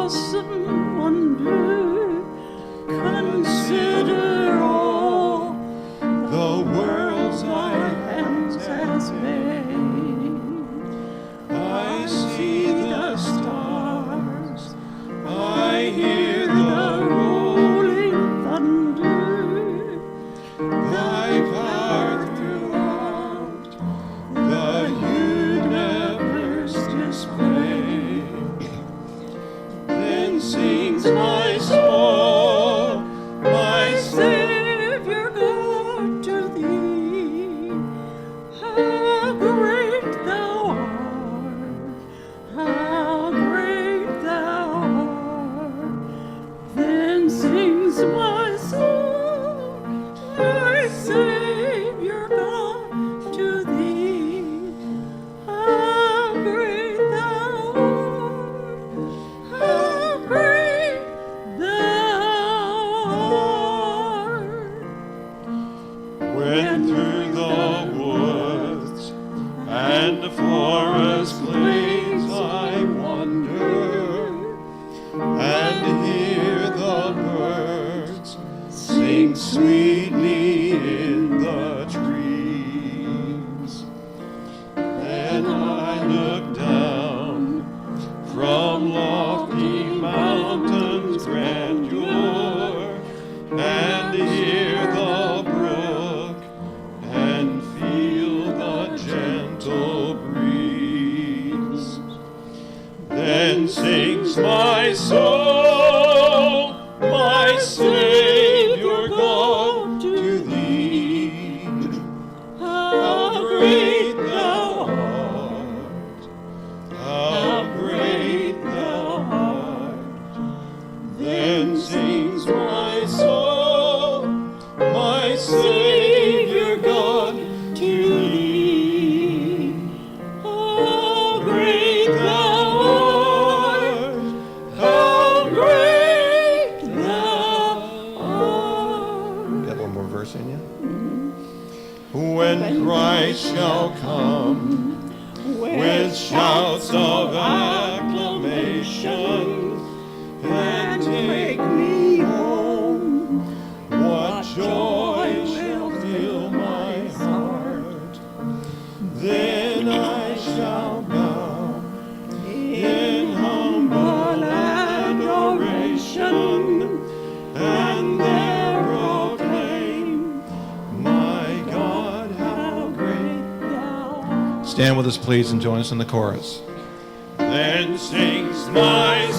awesome wonder. Consider all the worlds my hands has made. I see the stars, I hear the rolling thunder. Thy power throughout the universe display. Then sings my soul, my Savior God, to thee. How great thou art, how great thou art. Then sings my soul, my Savior God, to thee. How great thou art, how great thou art. When through the woods and the forest glades I wander, and hear the birds sing sweetly in the trees. Then I look down from lofty mountains' grandeur, and hear the brook, and feel the gentle breeze. Then sings my soul, my Savior God, to thee. How great thou art, how great thou art. Then sings my soul, my Savior God, to thee. How great thou art, how great thou art. Got one more verse in you? When Christ shall come with shouts of acclamation and take me home, what joy will fill my heart. Then I shall bow in humble adoration, and there proclaim, my God, how great thou art. Stand with us, please, and join us in the chorus. Then sings my